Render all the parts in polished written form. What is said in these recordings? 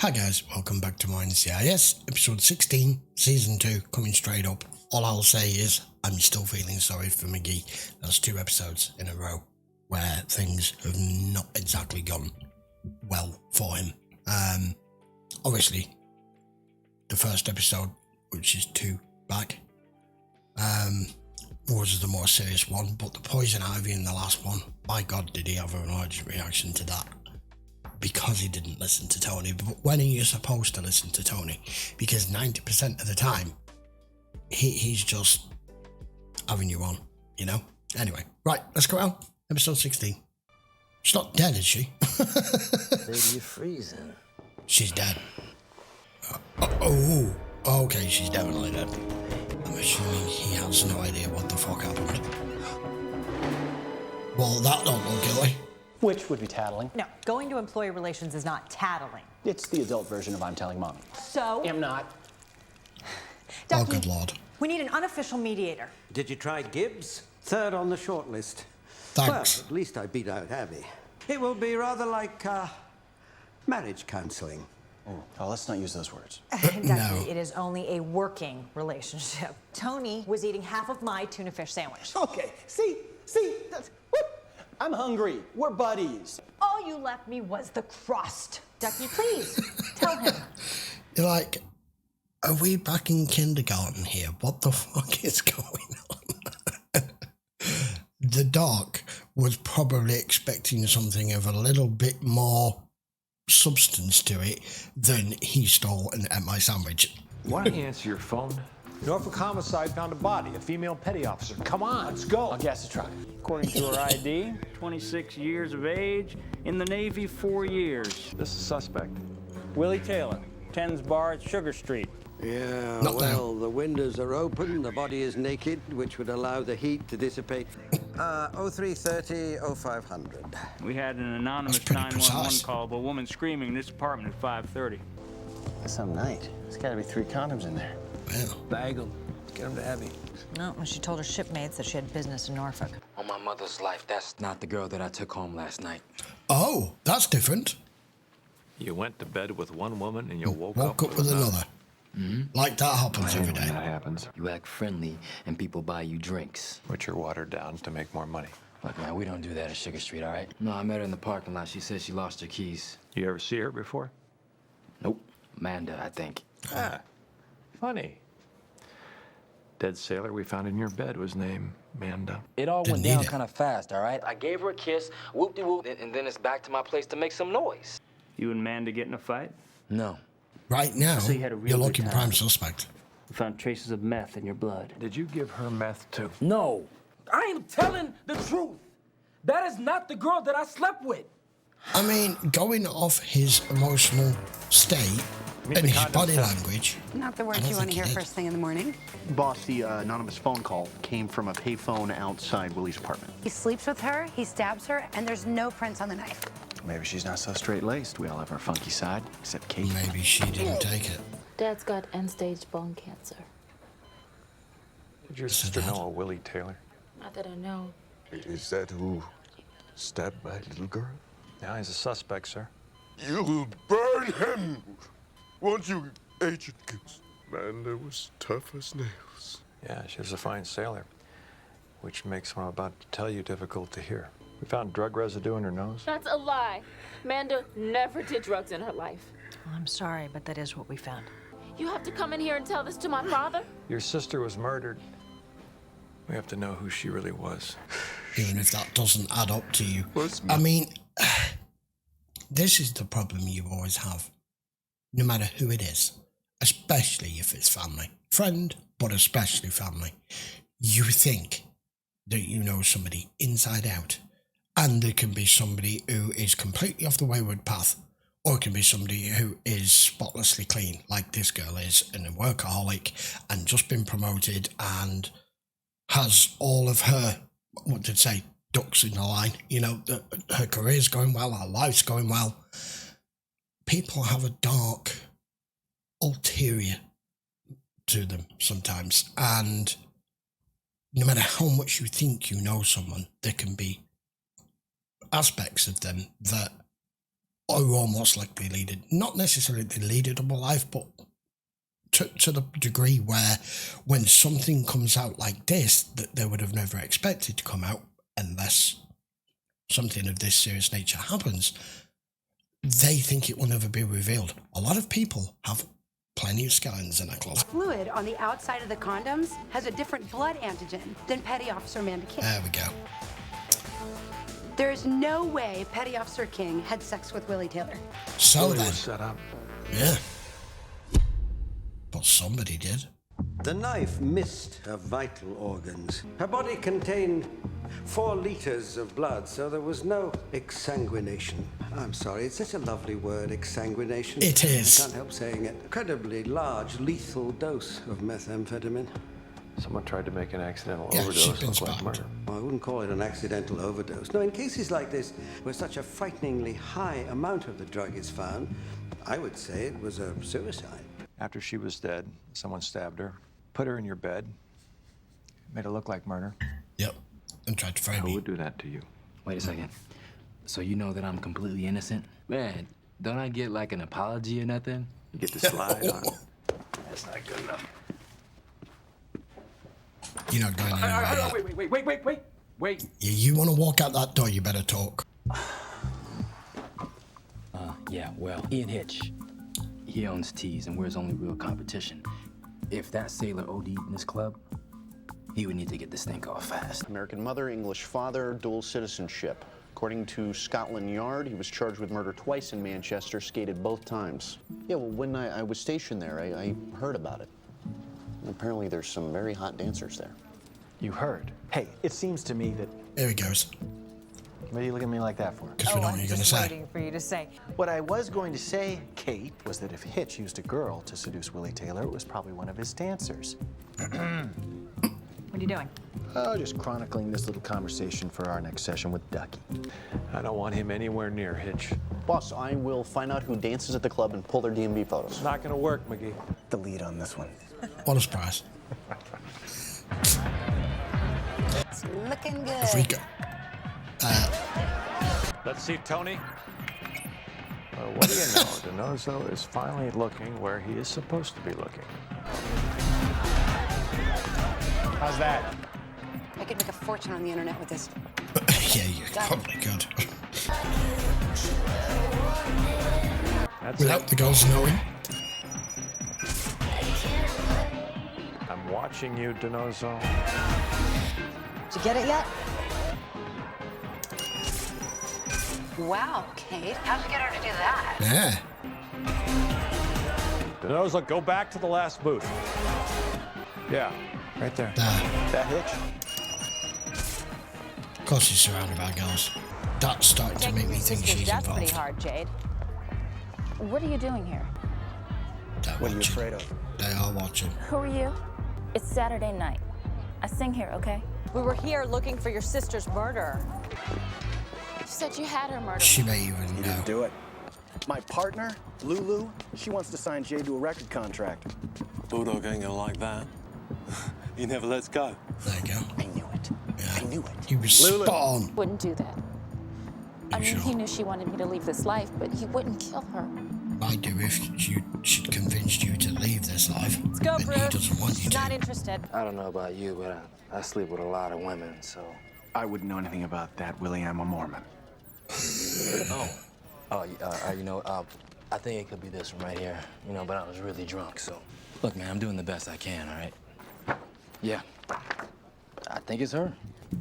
Hi guys, welcome back to my NCIS, episode 16, season 2, coming straight up. All I'll say is, I'm still feeling sorry for McGee. That's 2 episodes in a row where things have not exactly gone well for him. Obviously, the first episode, which is 2 back, was the more serious one, but the poison ivy in the last one, my god did he have an allergic reaction to that. Because he didn't listen to Tony. But when are you supposed to listen to Tony? Because 90% of the time, he's just having you on, you know? Anyway, right, let's go out. Episode 16. She's not dead, is she? Baby, you're freezing. She's dead. Okay, she's definitely dead. I'm assuming he has no idea what the fuck happened. Well, that don't look guilty. Which would be tattling. No, going to employee relations is not tattling. It's the adult version of I'm telling mommy. So? Am not. Oh, good lord. We need an unofficial mediator. Did you try Gibbs? Third on the short list. Thanks. Well, at least I beat out Abby. It will be rather like marriage counseling. Oh, let's not use those words. No. It is only a working relationship. Tony was eating half of my tuna fish sandwich. Okay, see, what? I'm hungry. We're buddies. All you left me was the crust. Ducky, please, tell him. You're like, are we back in kindergarten here? What the fuck is going on? The doc was probably expecting something of a little bit more substance to it than he stole and ate my sandwich. Why don't you answer your phone? Norfolk Homicide found a body, a female petty officer. Come on, let's go. I'll gas the truck. According to her ID, 26 years of age, in the Navy 4 years. This is suspect. Willie Taylor, 10's Bar at Sugar Street. Yeah, Not well, the windows are open, the body is naked, which would allow the heat to dissipate. 0330 0500. We had an anonymous pretty 911 precise. call of a woman screaming in this apartment at 5:30. Some night. There's got to be 3 condoms in there. Well, Bag them. Get them to Abby. No, when she told her shipmates that she had business in Norfolk. On my mother's life, that's not the girl that I took home last night. oh, that's different. You went to bed with one woman and you woke Woke up with another. Like that happens every When day. that happens, You act friendly and people buy you drinks. which are watered down to make more money. Look, man, we don't do that at Sugar Street, all right? No, I met her in the parking lot. She said she lost her keys. You ever see her before? Nope. Manda, I think. Ah, funny. Dead sailor we found in your bed was named Manda. It all Didn't went need down it. kind of fast, all right? I gave her a kiss, whoop-de-whoop, and then it's back to my place to make some noise. You and Manda get in a fight? No. Right now, So you had a real you're good looking time. prime suspect. We found traces of meth in your blood. Did you give her meth too? No, I am telling the truth. That is not the girl that I slept with. I mean, going off his emotional state and his body language. Not the I words don't you want think to hear he did. first thing in the morning. Boss, the anonymous phone call came from a payphone outside Willie's apartment. He sleeps with her, he stabs her, and there's no prints on the knife. Maybe she's not so straight-laced. We all have our funky side, except Kate. Maybe she didn't take it. Dad's got end-stage bone cancer. Did your sister know a Willie Taylor? Not that I know. Is that who stabbed my little girl? Now he's a suspect, sir. You will burn him! Won't you, Agent Gibbs? Manda was tough as nails. Yeah, she was a fine sailor, which makes what I'm about to tell you difficult to hear. We found drug residue in her nose. That's a lie. Manda never did drugs in her life. Well, I'm sorry, but that is what we found. You have to come in here and tell this to my father? Your sister was murdered. We have to know who she really was. Even if that doesn't add up to you. What's I mean, this is the problem you always have. No matter who it is. Especially if it's family. Friend, but especially family. You think that you know somebody inside out. And there can be somebody who is completely off the wayward path. Or it can be somebody who is spotlessly clean, like this girl is, and a workaholic, and just been promoted, and has all of her, what did say, ducks in the line. You know, her career's going well, her life's going well. People have a dark ulterior to them sometimes, and no matter how much you think you know someone, there can be aspects of them that who almost likely lead, not necessarily they lead a double life, but to the degree where when something comes out like this that they would have never expected to come out unless something of this serious nature happens, they think it will never be revealed. A lot of people have plenty of skeletons in their closet. Fluid on the outside of the condoms has a different blood antigen than Petty Officer Manda King. There we go. There's no way Petty Officer King had sex with Willie Taylor. So Willie then, was set up. yeah. But somebody did. The knife missed her vital organs. Her body contained 4 liters of blood, so there was no exsanguination. I'm sorry, it's such a lovely word, exsanguination. It is. I can't help saying it. Incredibly large, lethal dose of methamphetamine. Someone tried to make an accidental Yeah, overdose she's been look like spotted. murder. Well, I wouldn't call it an accidental overdose. No, in cases like this, where such a frighteningly high amount of the drug is found, I would say it was a suicide. After she was dead, someone stabbed her, put her in your bed, made it look like murder. Yep. And tried to frame Who me. would do that to you? Wait a second. So you know that I'm completely innocent? Man, don't I get like an apology or nothing? You get to slide on it. That's not good enough. You're not going anywhere yet. Wait. You want to walk out that door, you better talk. Yeah, well, Ian Hitch. He owns T's and we're his only real competition. If that sailor OD'd in this club, he would need to get this thing off fast. American mother, English father, dual citizenship. According to Scotland Yard, he was charged with murder twice in Manchester, skated both times. Yeah, well, when I was stationed there, I heard about it. And apparently there's some very hot dancers there. You heard. Hey, it seems to me that... Here he goes. What do you look at me like that for? Because we know what you're going to say. Waiting for you to say. What I was going to say, Kate, was that if Hitch used a girl to seduce Willie Taylor, it was probably one of his dancers. What are you doing? Oh, just chronicling this little conversation for our next session with Ducky. I don't want him anywhere near Hitch. Boss, I will find out who dances at the club and pull their DMV photos. It's not gonna work, McGee. The lead on this one. What a surprise. It's looking good. If we go... Let's see Tony. Well, what do you know? DiNozzo is finally looking where he is supposed to be looking. How's that? I could make a fortune on the internet with this. Yeah, you probably could. That's Without it. the girls knowing. I'm watching you, DiNozzo. Did you get it yet? Wow, Kate, how'd you get her to do that? Yeah. DiNozzo, go back to the last booth. Yeah, right there. That Hitch? Of course she's surrounded by girls. That's starting to make me think she's That's involved. pretty hard, Jade. What are you doing here? They're What are you watching. afraid of? They are watching. Who are you? It's Saturday night. I sing here, okay? We were here looking for your sister's murderer. You said you had her murdered. She may even You know. didn't do it. My partner, Lulu, she wants to sign Jay to a record contract. Bulldog ain't gonna like that. He never lets go. There you go. I knew it. Yeah. I knew it. He was Lulu. spot on. Wouldn't do that. I mean, sure? he knew she wanted me to leave this life, but he wouldn't kill her. I'd do if she'd convinced you to leave this life. Let's go, But Bruce. he doesn't want you She's to. not interested. I don't know about you, but I sleep with a lot of women, so... I wouldn't know anything about that, Willie. I'm a Mormon. I think it could be this one right here, but I was really drunk, so... Look, man, I'm doing the best I can, all right? Yeah. I think it's her.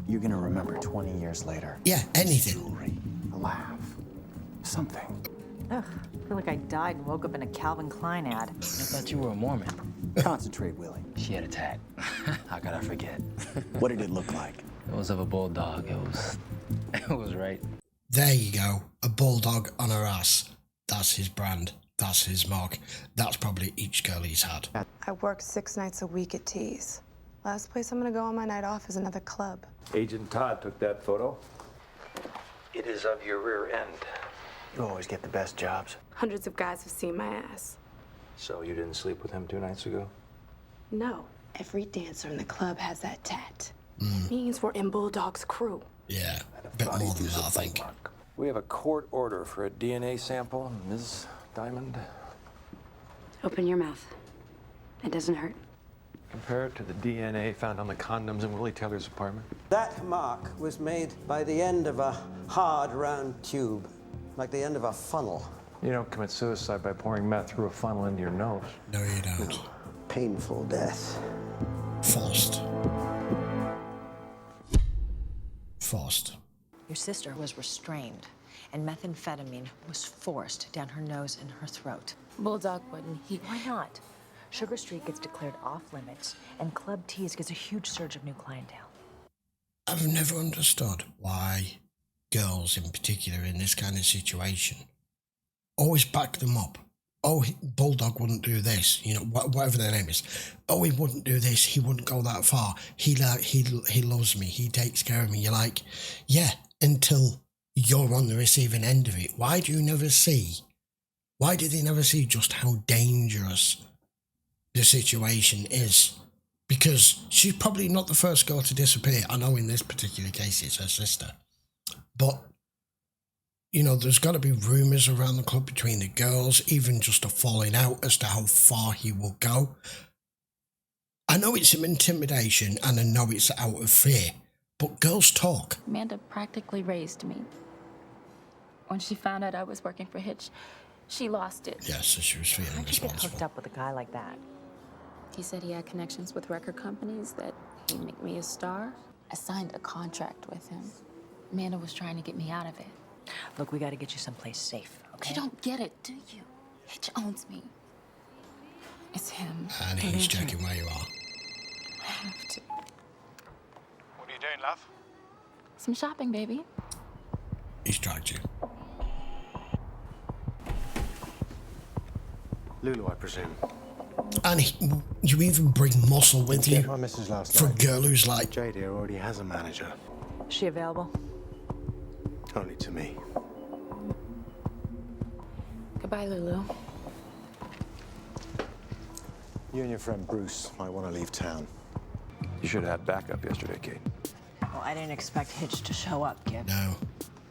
You're gonna remember 20 years later. Yeah, anything. Jewelry, a laugh, something. Ugh, I feel like I died and woke up in a Calvin Klein ad. I thought you were a Mormon. Concentrate, Willie. She had a tag. How could I forget? What did it look like? It was of a bulldog. It was right. There you go. A bulldog on her ass. That's his brand. That's his mark. That's probably each girl he's had. I work 6 nights a week at T's. Last place I'm gonna go on my night off is another club. Agent Todd took that photo. It is of your rear end. You always get the best jobs. Hundreds of guys have seen my ass. So you didn't sleep with him 2 nights ago? No. Every dancer in the club has that tat. It means we're in Bulldog's crew. Yeah, a bit more than that, I think. We have a court order for a DNA sample, Ms. Diamond. Open your mouth. It doesn't hurt. Compare it to the DNA found on the condoms in Willie Taylor's apartment. That mark was made by the end of a hard, round tube, like the end of a funnel. You don't commit suicide by pouring meth through a funnel into your nose. No, you don't. No. Painful death. Forced. Forced. Your sister was restrained, and methamphetamine was forced down her nose and her throat. Bulldog wouldn't. Why not? Sugar Street gets declared off limits, and Club Tease gets a huge surge of new clientele. I've never understood why girls in particular in this kind of situation always back them up. Oh, Bulldog wouldn't do this, you know, whatever their name is. Oh, he wouldn't do this. He wouldn't go that far. He loves me. He takes care of me. You're like, yeah, until you're on the receiving end of it. Why do you never see? Why do they never see just how dangerous the situation is? Because she's probably not the first girl to disappear. I know in this particular case it's her sister. But, you know, there's got to be rumours around the club between the girls, even just a falling out as to how far he will go. I know it's some intimidation and I know it's out of fear, but girls talk. Manda practically raised me. When she found out I was working for Hitch, she lost it. Yes, so she was feeling How'd you get responsible. hooked up with a guy like that? He said he had connections with record companies, that he'd make me a star. I signed a contract with him. Manda was trying to get me out of it. Look, we got to get you someplace safe, okay? You don't get it, do you? Hitch owns me. It's him. And he's checking where you are. I have to. What are you doing, love? Some shopping, baby. He's dragged you. Lulu, I presume. And you even bring muscle with you My missus last for a night. girl who's like... JD already has a manager. Is she available? Only to me. Goodbye, Lulu. You and your friend Bruce might want to leave town. You should have had backup yesterday, Kate. Well, I didn't expect Hitch to show up, Gibbs. No.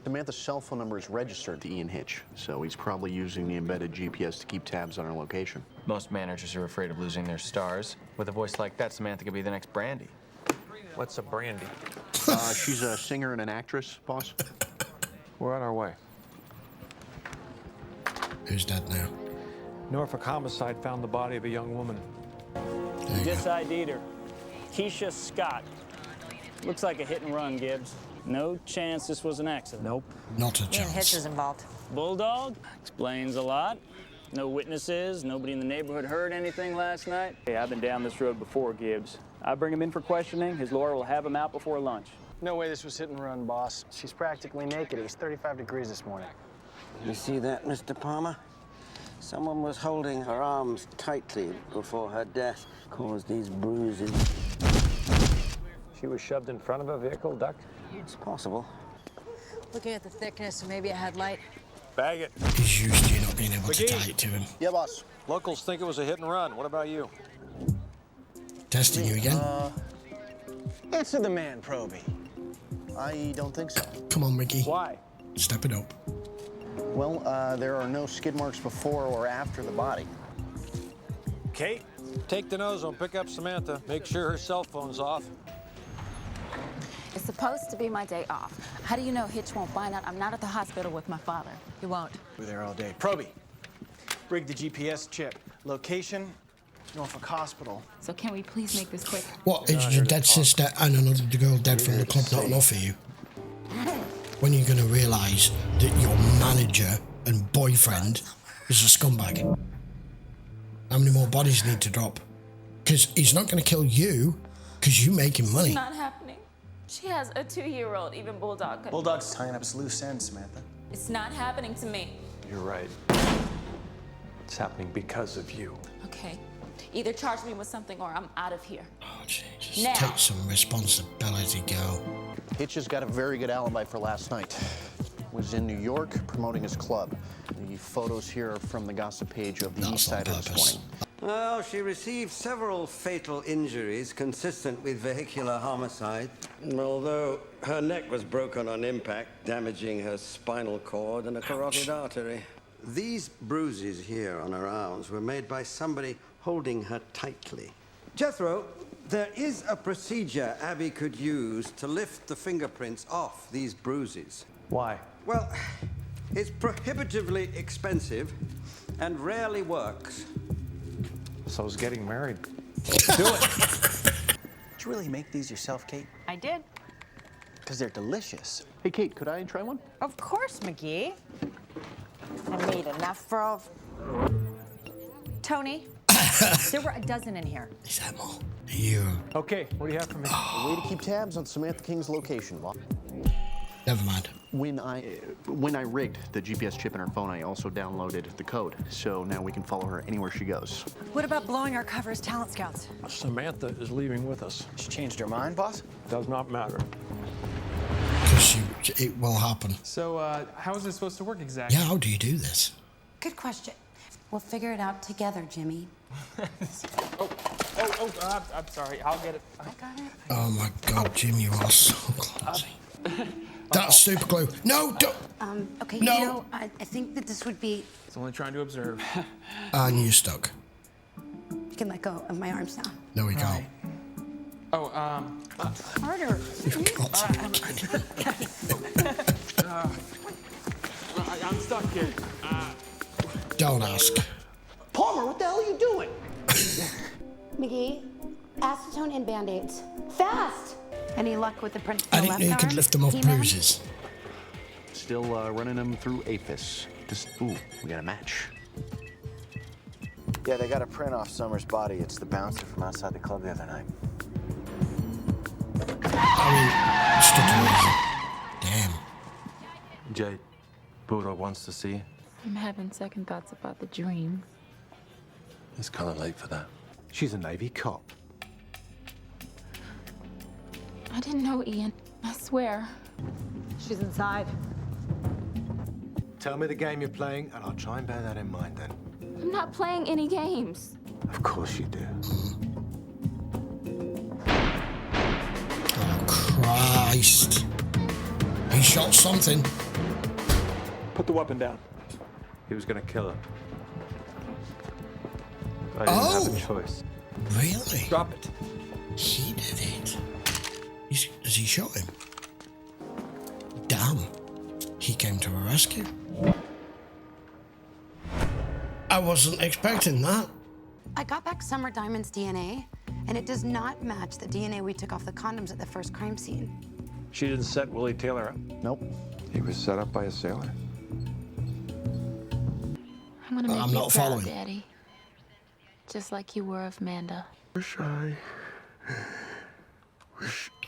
Samantha's cell phone number is registered to Ian Hitch, so he's probably using the embedded GPS to keep tabs on her location. Most managers are afraid of losing their stars. With a voice like that, Samantha could be the next Brandy. What's a brandy? She's a singer and an actress, boss. We're on our way. Who's dead now? Norfolk homicide found the body of a young woman. There you go. Disid'd her. Keisha Scott. Looks like a hit and run, Gibbs. No chance this was an accident. Nope. Not a Ian Hitch chance. is involved. Bulldog? Explains a lot. No witnesses, nobody in the neighborhood heard anything last night. Hey, I've been down this road before, Gibbs. I bring him in for questioning. His lawyer will have him out before lunch. No way this was hit and run, boss. She's practically naked. It was 35 degrees this morning. You see that, Mr. Palmer? Someone was holding her arms tightly before her death caused these bruises. She was shoved in front of a vehicle, ducked? It's possible. Looking at the thickness, maybe a headlight. Bag it. He's used to you not being able to McGee. tie it to him. Yeah, boss. Locals think it was a hit and run. What about you? Testing you again? Answer the man, Proby. I don't think so. Come on, Ricky. Why? Step it up. Well, there are no skid marks before or after the body. Kate, take the nose and pick up Samantha. Make sure her cell phone's off. It's supposed to be my day off. How do you know Hitch won't find out I'm not at the hospital with my father? He won't. We're there all day. Proby, rig the GPS chip. Location, Norfolk Hospital. So can we please make this quick? What, is your dead sister and another girl dead from the club not enough for you? When are you going to realise that your manager and boyfriend is a scumbag? How many more bodies need to drop? Because he's not going to kill you because you're making money. It's not happening. She has a 2-year-old, even Bulldog couldn't. Bulldog's tying up his loose ends, Samantha. It's not happening to me. You're right. It's happening because of you. Okay. Either charge me with something or I'm out of here. Oh, Jesus. Now. Take some responsibility, girl. Hitch has got a very good alibi for last night. Was in New York promoting his club. The photos here are from the gossip page of the East Sider this morning. Well, she received several fatal injuries consistent with vehicular homicide, although her neck was broken on impact, damaging her spinal cord and a carotid artery. These bruises here on her arms were made by somebody holding her tightly. Jethro, there is a procedure Abby could use to lift the fingerprints off these bruises. Why? Well, it's prohibitively expensive and rarely works. So's getting married. Do it. Did you really make these yourself, Kate? I did. Because they're delicious. Hey, Kate, could I try one? Of course, McGee. I made enough for all. Tony, there were a dozen in here. Is that more? You. Okay, what do you have for me? A way to keep tabs on Samantha King's location. Never mind. When I rigged the GPS chip in her phone, I also downloaded the code. So now we can follow her anywhere she goes. What about blowing our cover as talent scouts? Samantha is leaving with us. She changed her mind, boss? Does not matter. Because it will happen. So, how is this supposed to work exactly? Yeah, how do you do this? Good question. We'll figure it out together, Jimmy. I'm sorry. I'll get it. I got it. Oh my God, Jim, you are so clumsy. That's super glue. No, don't. Okay, No. you know, I think that this would be... It's only trying to observe. And you stuck. You can let go of my arms now. No, we can't. Oh, Harder. I'm stuck here. Don't ask. Palmer, what the hell are you doing? McGee, acetone and Band-Aids. Fast! Any luck with the print for I the didn't left know you arm? could lift them off He-Man? bruises. Still running them through APHIS. We got a match. Yeah, they got a print off Summer's body. It's the bouncer from outside the club the other night. Damn. Jay, Buddha wants to see you. I'm having second thoughts about the dream. It's kind of late for that. She's a Navy cop. I didn't know, Ian. I swear. She's inside. Tell me the game you're playing, and I'll try and bear that in mind then. I'm not playing any games. Of course you do. Oh, Christ. He shot something. Put the weapon down. He was gonna kill her. I didn't have a choice. Really? Drop it. He did it. Has he shot him? Damn. He came to a rescue. I wasn't expecting that. I got back Summer Diamond's DNA, and it does not match the DNA we took off the condoms at the first crime scene. She didn't set Willie Taylor up. Nope. He was set up by a sailor. I'm gonna make I'm you not proud, following. Daddy. Just like you were of Manda. Wish I...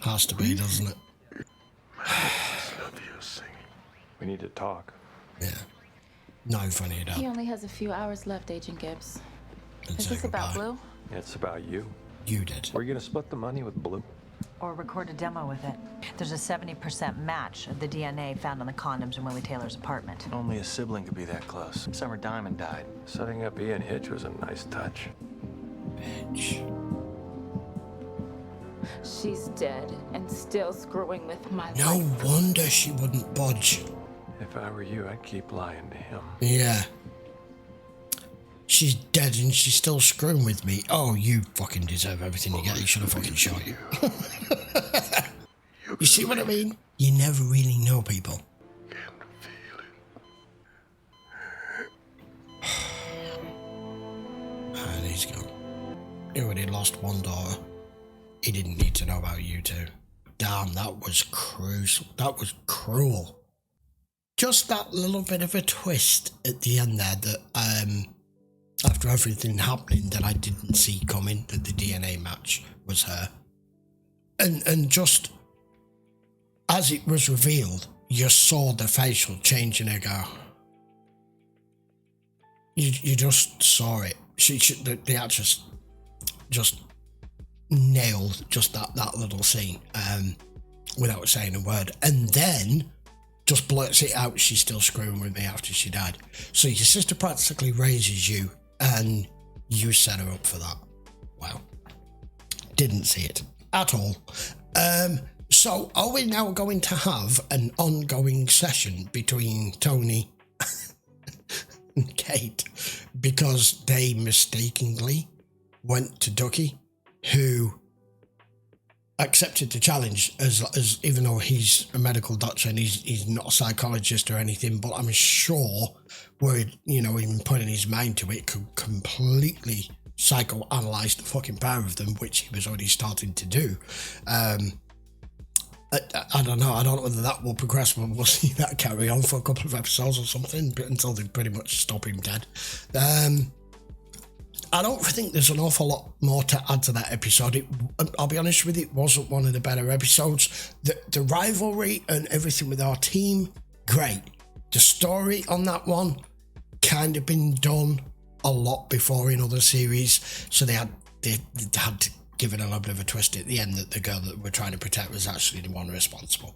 Has to be, doesn't it? love you singing. We need to talk. Yeah. No funny He only has a few hours left, Agent Gibbs. And Is say this about goodbye. Blue? It's about you. You did. Are you gonna split the money with Blue? Or record a demo with it. There's a 70% match of the DNA found on the condoms in Willie Taylor's apartment. Only a sibling could be that close. Summer Diamond died. Setting up Ian Hitch was a nice touch. Bitch. She's dead and still screwing with my No life. wonder she wouldn't budge. If I were you, I'd keep lying to him. Yeah. She's dead and she's still screwing with me. Oh, you fucking deserve everything you get. You should have fucking shot you. You see what I mean? You never really know people. And he's gone. He already lost one daughter. He didn't need to know about you two. Damn, that was cruel. That was cruel. Just that little bit of a twist at the end there that, after everything happening that I didn't see coming, that the DNA match was her. And just as it was revealed, you saw the facial change in her go. You just saw it. The actress just nailed just that little scene without saying a word. And then just blurts it out, she's still screwing with me after she died. So your sister practically raises you and You set her up for that. Wow. Didn't see it at all. So are we now going to have an ongoing session between Tony and Kate because they mistakenly went to Ducky, who accepted the challenge as even though he's a medical doctor and he's not a psychologist or anything, but I'm sure where, you know, even putting his mind to it, could completely psychoanalyze the fucking pair of them, which he was already starting to do. I don't know. I don't know whether that will progress, but we'll see that carry on for a couple of episodes or something until they pretty much stop him dead. I don't think there's an awful lot more to add to that episode. I'll be honest with you, it wasn't one of the better episodes. The rivalry and everything with our team, great. The story on that one kind of been done a lot before in other series, so they had to give it a little bit of a twist at the end that the girl that we're trying to protect was actually the one responsible.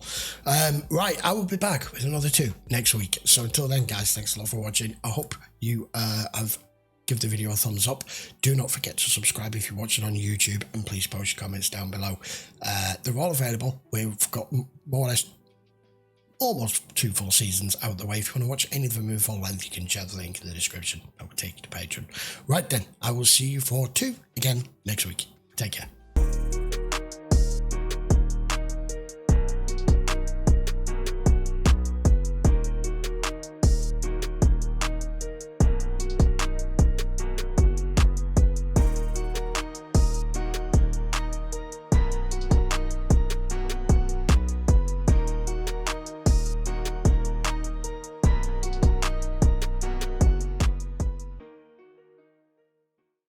Right, I will be back with another 2 next week. So until then, guys, thanks a lot for watching. I hope you have give the video a thumbs up. Do not forget to subscribe if you're watching on YouTube, and please post your comments down below. They're all available. We've got more or less almost 2 full seasons out the way. If you want to watch any of them in full length, you can check the link in the description. That will take you to Patreon. Right then, I will see you for 2 again next week. Take care.